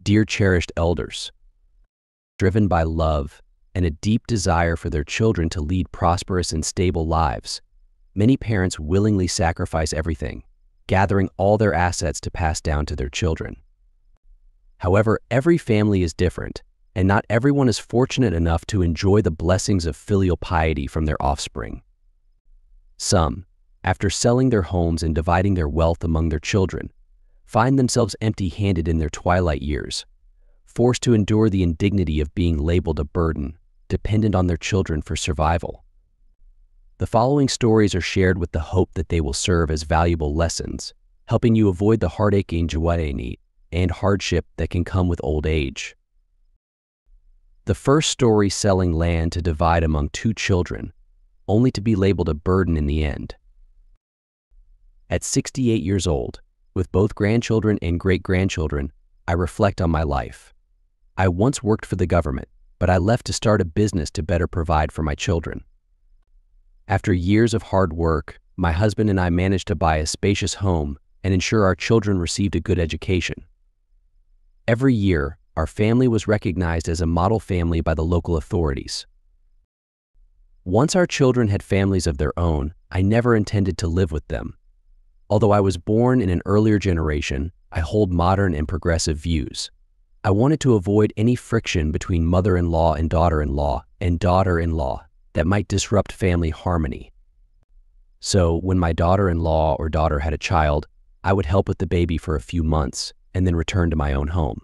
Dear cherished elders, driven by love and a deep desire for their children to lead prosperous and stable lives, many parents willingly sacrifice everything, gathering all their assets to pass down to their children. However, every family is different, and not everyone is fortunate enough to enjoy the blessings of filial piety from their offspring. Some, after selling their homes and dividing their wealth among their children, find themselves empty-handed in their twilight years, forced to endure the indignity of being labeled a burden, dependent on their children for survival. The following stories are shared with the hope that they will serve as valuable lessons, helping you avoid the heartache and hardship that can come with old age. The first story, selling land to divide among two children, only to be labeled a burden in the end. At 68 years old, with both grandchildren and great-grandchildren, I reflect on my life. I once worked for the government, but I left to start a business to better provide for my children. After years of hard work, my husband and I managed to buy a spacious home and ensure our children received a good education. Every year, our family was recognized as a model family by the local authorities. Once our children had families of their own, I never intended to live with them. Although I was born in an earlier generation, I hold modern and progressive views. I wanted to avoid any friction between mother-in-law and daughter-in-law that might disrupt family harmony. So when my daughter-in-law or daughter had a child, I would help with the baby for a few months and then return to my own home.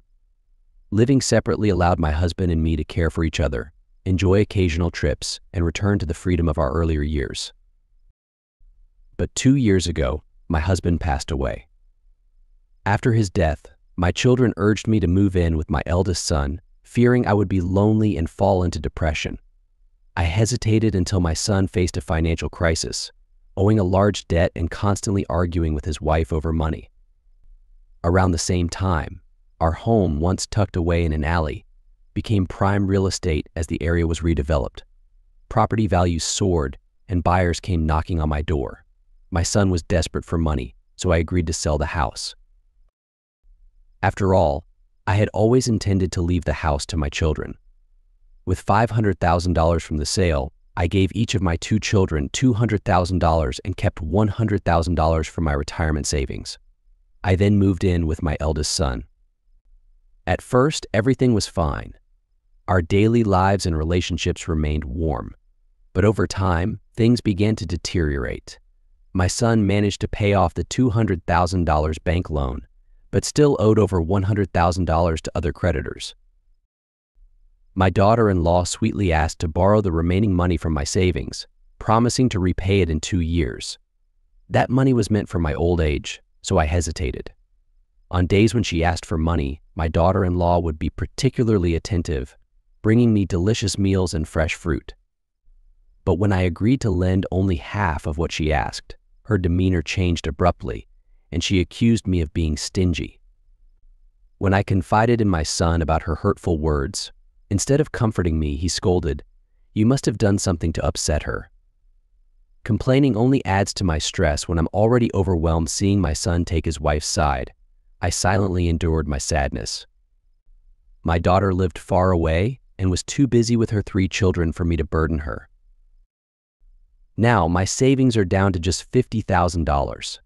Living separately allowed my husband and me to care for each other, enjoy occasional trips, and return to the freedom of our earlier years. But 2 years ago, my husband passed away. After his death, my children urged me to move in with my eldest son, fearing I would be lonely and fall into depression. I hesitated until my son faced a financial crisis, owing a large debt and constantly arguing with his wife over money. Around the same time, our home, once tucked away in an alley, became prime real estate as the area was redeveloped. Property values soared, and buyers came knocking on my door. My son was desperate for money, so I agreed to sell the house. After all, I had always intended to leave the house to my children. With $500,000 from the sale, I gave each of my 2 children $200,000 and kept $100,000 from my retirement savings. I then moved in with my eldest son. At first, everything was fine. Our daily lives and relationships remained warm. But over time, things began to deteriorate. My son managed to pay off the $200,000 bank loan, but still owed over $100,000 to other creditors. My daughter-in-law sweetly asked to borrow the remaining money from my savings, promising to repay it in 2 years. That money was meant for my old age, so I hesitated. On days when she asked for money, my daughter-in-law would be particularly attentive, bringing me delicious meals and fresh fruit. But when I agreed to lend only half of what she asked, her demeanor changed abruptly, and she accused me of being stingy. When I confided in my son about her hurtful words, instead of comforting me, he scolded, "You must have done something to upset her." Complaining only adds to my stress when I'm already overwhelmed seeing my son take his wife's side. I silently endured my sadness. My daughter lived far away and was too busy with her 3 children for me to burden her. Now, my savings are down to just $50,000.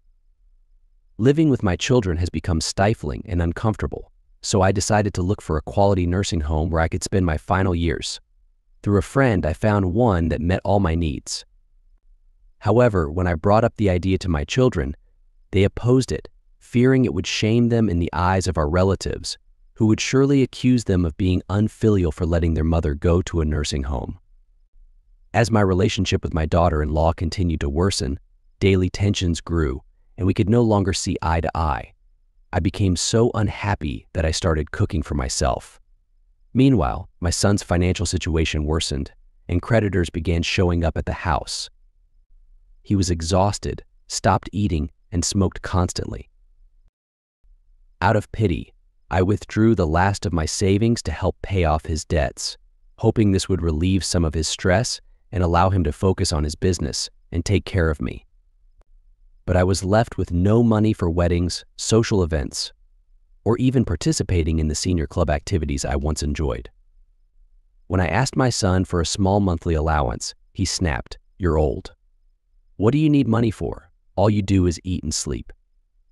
Living with my children has become stifling and uncomfortable, so I decided to look for a quality nursing home where I could spend my final years. Through a friend, I found one that met all my needs. However, when I brought up the idea to my children, they opposed it, fearing it would shame them in the eyes of our relatives, who would surely accuse them of being unfilial for letting their mother go to a nursing home. As my relationship with my daughter-in-law continued to worsen, daily tensions grew, and we could no longer see eye to eye. I became so unhappy that I started cooking for myself. Meanwhile, my son's financial situation worsened, and creditors began showing up at the house. He was exhausted, stopped eating, and smoked constantly. Out of pity, I withdrew the last of my savings to help pay off his debts, hoping this would relieve some of his stress and allow him to focus on his business and take care of me. But I was left with no money for weddings, social events, or even participating in the senior club activities I once enjoyed. When I asked my son for a small monthly allowance, he snapped, "You're old. What do you need money for? All you do is eat and sleep.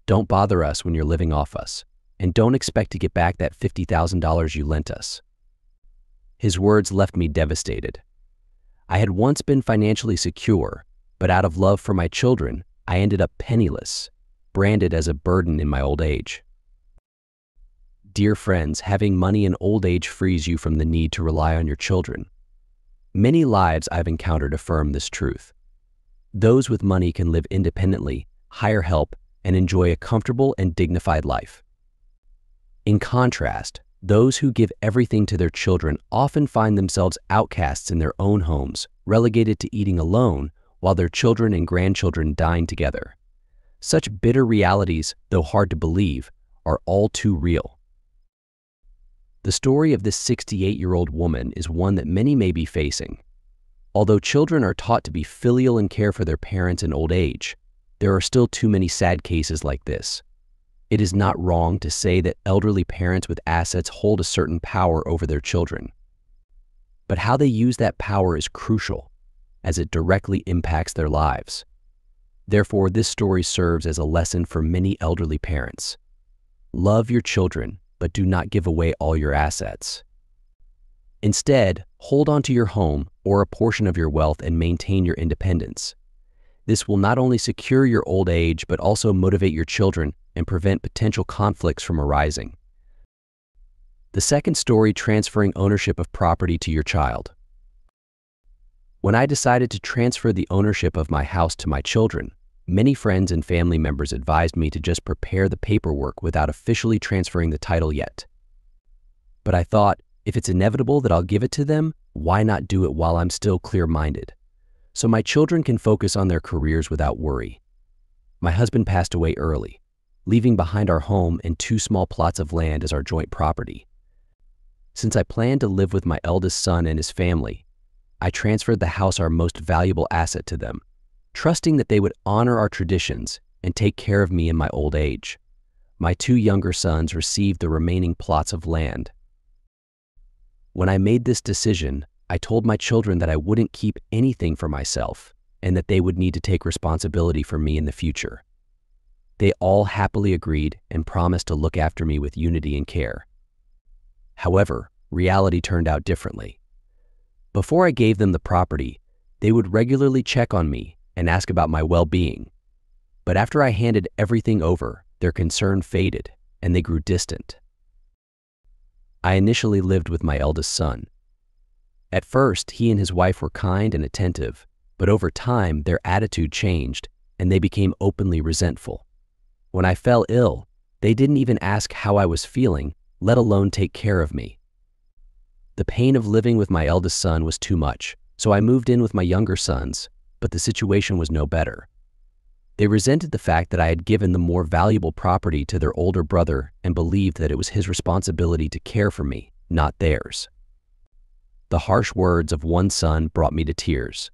Don't bother us when you're living off us, and don't expect to get back that $50,000 you lent us." His words left me devastated. I had once been financially secure, but out of love for my children, I ended up penniless, branded as a burden in my old age. Dear friends, having money in old age frees you from the need to rely on your children. Many lives I've encountered affirm this truth. Those with money can live independently, hire help, and enjoy a comfortable and dignified life. In contrast, those who give everything to their children often find themselves outcasts in their own homes, relegated to eating alone while their children and grandchildren dine together. Such bitter realities, though hard to believe, are all too real. The story of this 68-year-old woman is one that many may be facing. Although children are taught to be filial and care for their parents in old age, there are still too many sad cases like this. It is not wrong to say that elderly parents with assets hold a certain power over their children. But how they use that power is crucial, as it directly impacts their lives. Therefore, this story serves as a lesson for many elderly parents. Love your children, but do not give away all your assets. Instead, hold on to your home or a portion of your wealth and maintain your independence. This will not only secure your old age, but also motivate your children and prevent potential conflicts from arising. The second story, transferring ownership of property to your child. When I decided to transfer the ownership of my house to my children, many friends and family members advised me to just prepare the paperwork without officially transferring the title yet. But I thought, if it's inevitable that I'll give it to them, why not do it while I'm still clear-minded, so my children can focus on their careers without worry. My husband passed away early, leaving behind our home and 2 small plots of land as our joint property. Since I planned to live with my eldest son and his family, I transferred the house, our most valuable asset, to them, trusting that they would honor our traditions and take care of me in my old age. My 2 younger sons received the remaining plots of land. When I made this decision, I told my children that I wouldn't keep anything for myself and that they would need to take responsibility for me in the future. They all happily agreed and promised to look after me with unity and care. However, reality turned out differently. Before I gave them the property, they would regularly check on me and ask about my well-being. But after I handed everything over, their concern faded and they grew distant. I initially lived with my eldest son. At first, he and his wife were kind and attentive, but over time, their attitude changed and they became openly resentful. When I fell ill, they didn't even ask how I was feeling, let alone take care of me. The pain of living with my eldest son was too much, so I moved in with my younger sons, but the situation was no better. They resented the fact that I had given the more valuable property to their older brother and believed that it was his responsibility to care for me, not theirs. The harsh words of one son brought me to tears.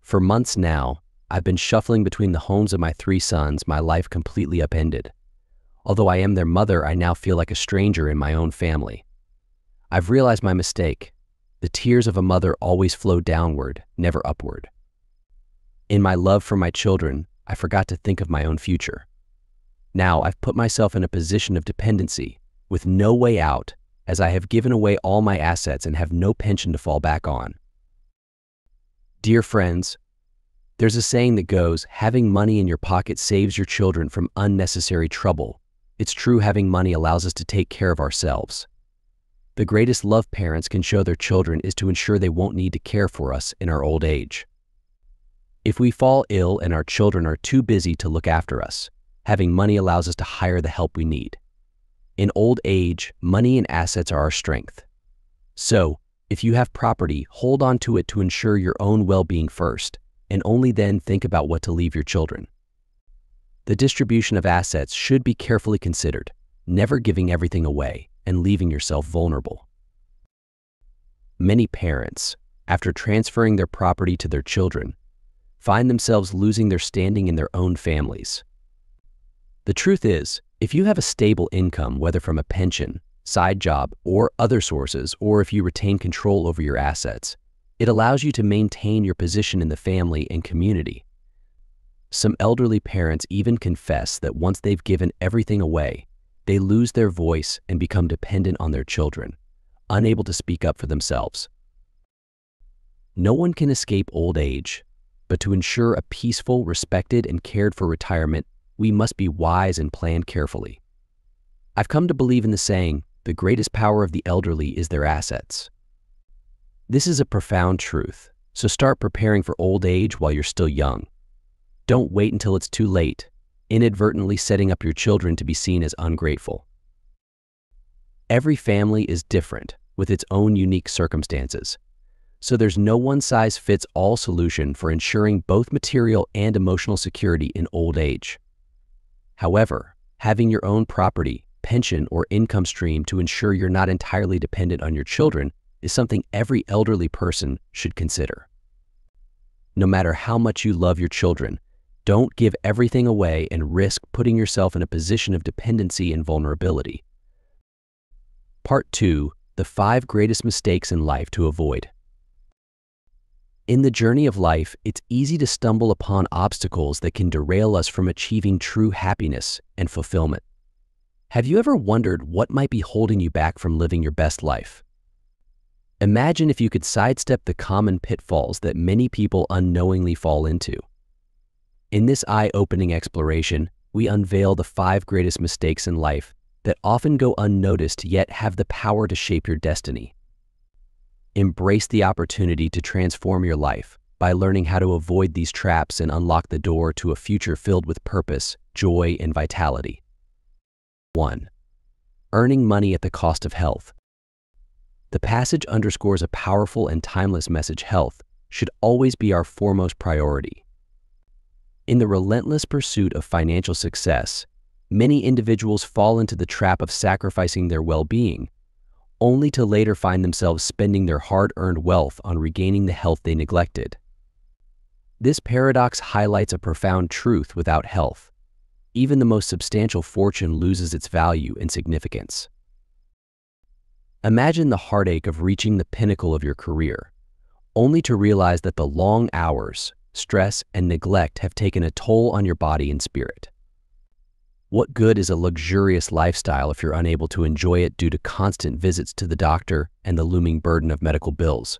For months now, I've been shuffling between the homes of my 3 sons, my life completely upended. Although I am their mother, I now feel like a stranger in my own family. I've realized my mistake. The tears of a mother always flow downward, never upward. In my love for my children, I forgot to think of my own future. Now I've put myself in a position of dependency, with no way out, as I have given away all my assets and have no pension to fall back on. Dear friends, there's a saying that goes, having money in your pocket saves your children from unnecessary trouble. It's true, having money allows us to take care of ourselves. The greatest love parents can show their children is to ensure they won't need to care for us in our old age. If we fall ill and our children are too busy to look after us, having money allows us to hire the help we need. In old age, money and assets are our strength. So, if you have property, hold on to it to ensure your own well-being first, and only then think about what to leave your children. The distribution of assets should be carefully considered, never giving everything away and leaving yourself vulnerable. Many parents, after transferring their property to their children, find themselves losing their standing in their own families. The truth is, If you have a stable income, whether from a pension, side job, or other sources, or if you retain control over your assets, it allows you to maintain your position in the family and community. Some elderly parents even confess that once they've given everything away, they lose their voice and become dependent on their children, unable to speak up for themselves. No one can escape old age, but to ensure a peaceful, respected, and cared for retirement, we must be wise and plan carefully. I've come to believe in the saying, the greatest power of the elderly is their assets. This is a profound truth, so start preparing for old age while you're still young. Don't wait until it's too late, inadvertently setting up your children to be seen as ungrateful. Every family is different, with its own unique circumstances, so there's no one-size-fits-all solution for ensuring both material and emotional security in old age. However, having your own property, pension, or income stream to ensure you're not entirely dependent on your children is something every elderly person should consider. No matter how much you love your children, don't give everything away and risk putting yourself in a position of dependency and vulnerability. Part 2: The 5 greatest mistakes in life to avoid. In the journey of life, it's easy to stumble upon obstacles that can derail us from achieving true happiness and fulfillment. Have you ever wondered what might be holding you back from living your best life? Imagine if you could sidestep the common pitfalls that many people unknowingly fall into. In this eye-opening exploration, we unveil the 5 greatest mistakes in life that often go unnoticed yet have the power to shape your destiny. Embrace the opportunity to transform your life by learning how to avoid these traps and unlock the door to a future filled with purpose, joy, and vitality. 1. Earning money at the cost of health. The passage underscores a powerful and timeless message: health should always be our foremost priority. In the relentless pursuit of financial success, many individuals fall into the trap of sacrificing their well-being, only to later find themselves spending their hard-earned wealth on regaining the health they neglected. This paradox highlights a profound truth: without health, even the most substantial fortune loses its value and significance. Imagine the heartache of reaching the pinnacle of your career, only to realize that the long hours, stress, and neglect have taken a toll on your body and spirit. What good is a luxurious lifestyle if you're unable to enjoy it due to constant visits to the doctor and the looming burden of medical bills?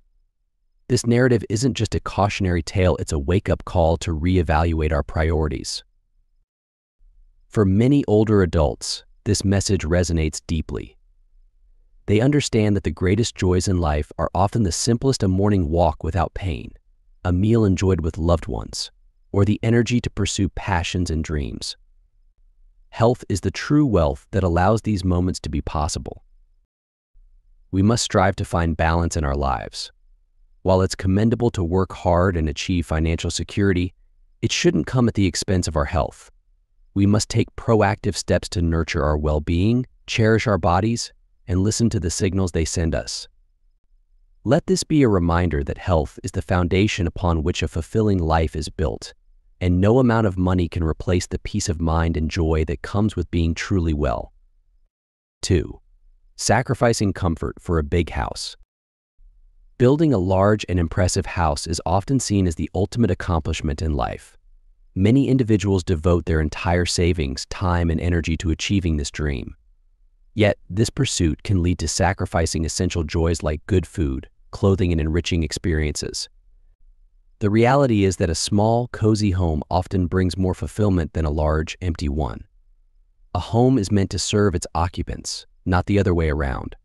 This narrative isn't just a cautionary tale, it's a wake-up call to reevaluate our priorities. For many older adults, this message resonates deeply. They understand that the greatest joys in life are often the simplest: a morning walk without pain, a meal enjoyed with loved ones, or the energy to pursue passions and dreams. Health is the true wealth that allows these moments to be possible. We must strive to find balance in our lives. While it's commendable to work hard and achieve financial security, it shouldn't come at the expense of our health. We must take proactive steps to nurture our well-being, cherish our bodies, and listen to the signals they send us. Let this be a reminder that health is the foundation upon which a fulfilling life is built, and no amount of money can replace the peace of mind and joy that comes with being truly well. 2. Sacrificing comfort for a big house. Building a large and impressive house is often seen as the ultimate accomplishment in life. Many individuals devote their entire savings, time, and energy to achieving this dream. Yet, this pursuit can lead to sacrificing essential joys like good food, clothing, and enriching experiences. The reality is that a small, cozy home often brings more fulfillment than a large, empty one. A home is meant to serve its occupants, not the other way around.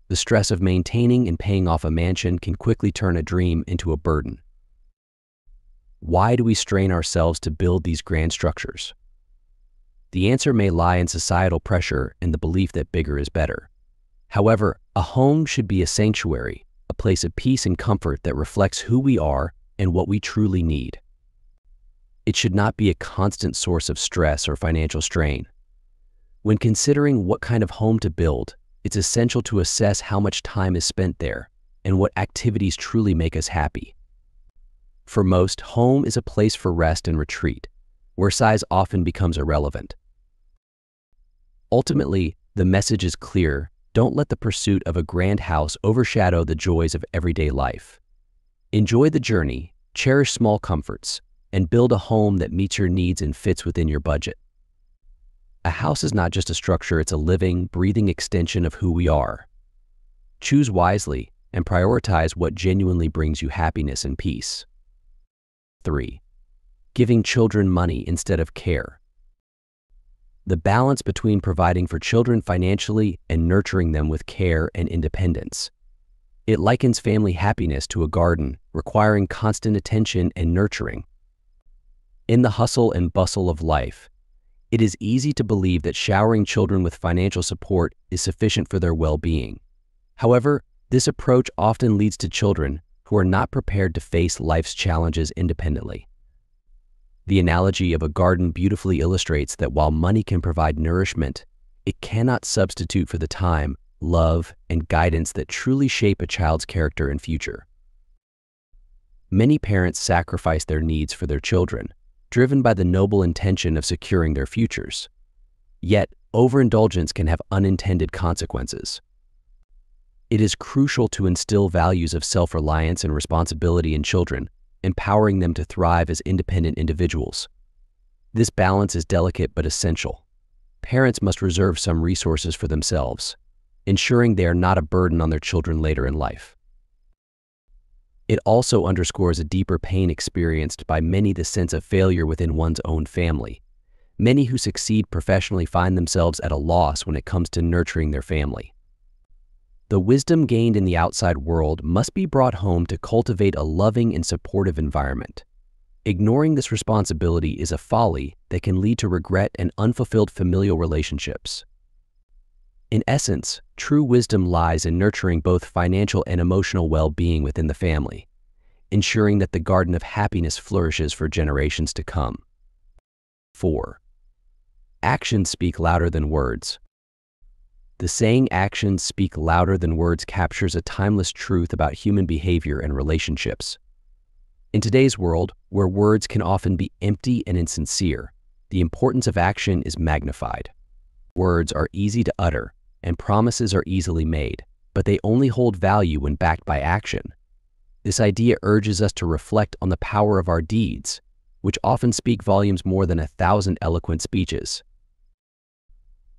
The stress of maintaining and paying off a mansion can quickly turn a dream into a burden. Why do we strain ourselves to build these grand structures? The answer may lie in societal pressure and the belief that bigger is better. However, a home should be a sanctuary, a place of peace and comfort that reflects who we are and what we truly need. It should not be a constant source of stress or financial strain. When considering what kind of home to build, it's essential to assess how much time is spent there and what activities truly make us happy. For most, home is a place for rest and retreat, where size often becomes irrelevant. Ultimately, the message is clear: don't let the pursuit of a grand house overshadow the joys of everyday life. Enjoy the journey, cherish small comforts, and build a home that meets your needs and fits within your budget. A house is not just a structure, it's a living, breathing extension of who we are. Choose wisely and prioritize what genuinely brings you happiness and peace. 3. Giving children money instead of care. The balance between providing for children financially and nurturing them with care and independence. It likens family happiness to a garden, requiring constant attention and nurturing. In the hustle and bustle of life, it is easy to believe that showering children with financial support is sufficient for their well-being. However, this approach often leads to children who are not prepared to face life's challenges independently. The analogy of a garden beautifully illustrates that while money can provide nourishment, it cannot substitute for the time, love, and guidance that truly shape a child's character and future. Many parents sacrifice their needs for their children, driven by the noble intention of securing their futures. Yet, overindulgence can have unintended consequences. It is crucial to instill values of self-reliance and responsibility in children, empowering them to thrive as independent individuals. This balance is delicate but essential. Parents must reserve some resources for themselves, ensuring they are not a burden on their children later in life. It also underscores a deeper pain experienced by many: the sense of failure within one's own family. Many who succeed professionally find themselves at a loss when it comes to nurturing their family. The wisdom gained in the outside world must be brought home to cultivate a loving and supportive environment. Ignoring this responsibility is a folly that can lead to regret and unfulfilled familial relationships. In essence, true wisdom lies in nurturing both financial and emotional well-being within the family, ensuring that the garden of happiness flourishes for generations to come. 4. Actions speak louder than words. The saying "actions speak louder than words" captures a timeless truth about human behavior and relationships. In today's world, where words can often be empty and insincere, the importance of action is magnified. Words are easy to utter, and promises are easily made, but they only hold value when backed by action. This idea urges us to reflect on the power of our deeds, which often speak volumes more than 1,000 eloquent speeches.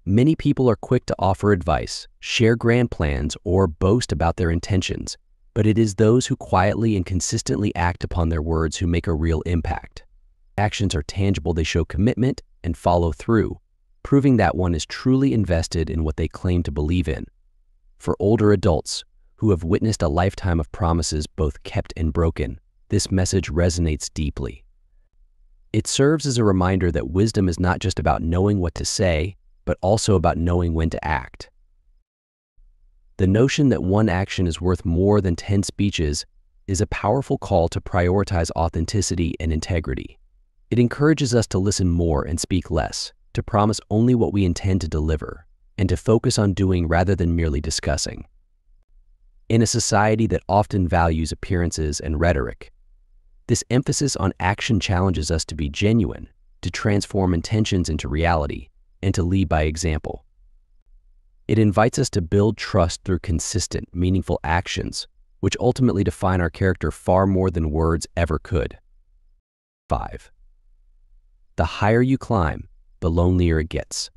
Many people are quick to offer advice, share grand plans, or boast about their intentions, but it is those who quietly and consistently act upon their words who make a real impact. Actions are tangible; they show commitment and follow through, proving that one is truly invested in what they claim to believe in. For older adults who have witnessed a lifetime of promises both kept and broken, this message resonates deeply. It serves as a reminder that wisdom is not just about knowing what to say, but also about knowing when to act. The notion that one action is worth more than 10 speeches is a powerful call to prioritize authenticity and integrity. It encourages us to listen more and speak less, to promise only what we intend to deliver, and to focus on doing rather than merely discussing. In a society that often values appearances and rhetoric, this emphasis on action challenges us to be genuine, to transform intentions into reality, and to lead by example. It invites us to build trust through consistent, meaningful actions, which ultimately define our character far more than words ever could. 5. The higher you climb, the lonelier it gets.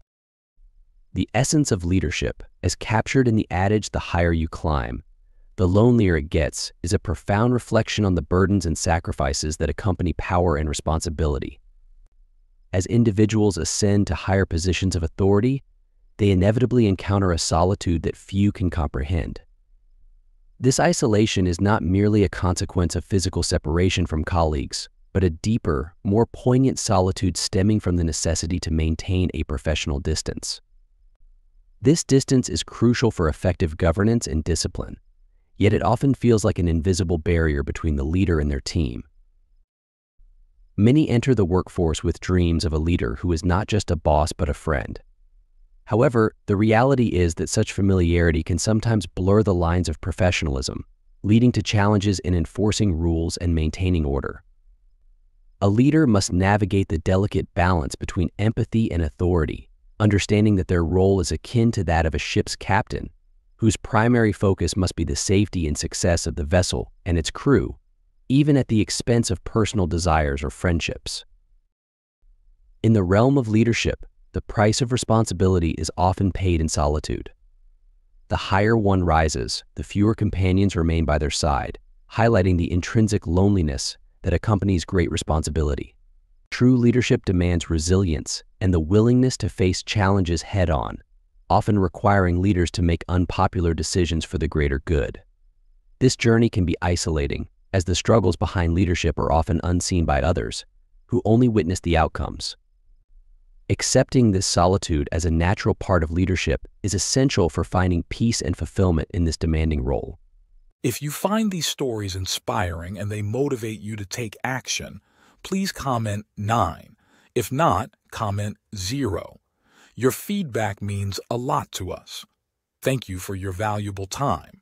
The essence of leadership, as captured in the adage "the higher you climb, the lonelier it gets," is a profound reflection on the burdens and sacrifices that accompany power and responsibility. As individuals ascend to higher positions of authority, they inevitably encounter a solitude that few can comprehend. This isolation is not merely a consequence of physical separation from colleagues, but a deeper, more poignant solitude stemming from the necessity to maintain a professional distance. This distance is crucial for effective governance and discipline, yet it often feels like an invisible barrier between the leader and their team. Many enter the workforce with dreams of a leader who is not just a boss but a friend. However, the reality is that such familiarity can sometimes blur the lines of professionalism, leading to challenges in enforcing rules and maintaining order. A leader must navigate the delicate balance between empathy and authority, understanding that their role is akin to that of a ship's captain, whose primary focus must be the safety and success of the vessel and its crew, even at the expense of personal desires or friendships. In the realm of leadership, the price of responsibility is often paid in solitude. The higher one rises, the fewer companions remain by their side, highlighting the intrinsic loneliness that accompanies great responsibility. True leadership demands resilience and the willingness to face challenges head-on, often requiring leaders to make unpopular decisions for the greater good. This journey can be isolating, as the struggles behind leadership are often unseen by others, who only witness the outcomes. Accepting this solitude as a natural part of leadership is essential for finding peace and fulfillment in this demanding role. If you find these stories inspiring and they motivate you to take action, please comment 9. If not, comment 0. Your feedback means a lot to us. Thank you for your valuable time.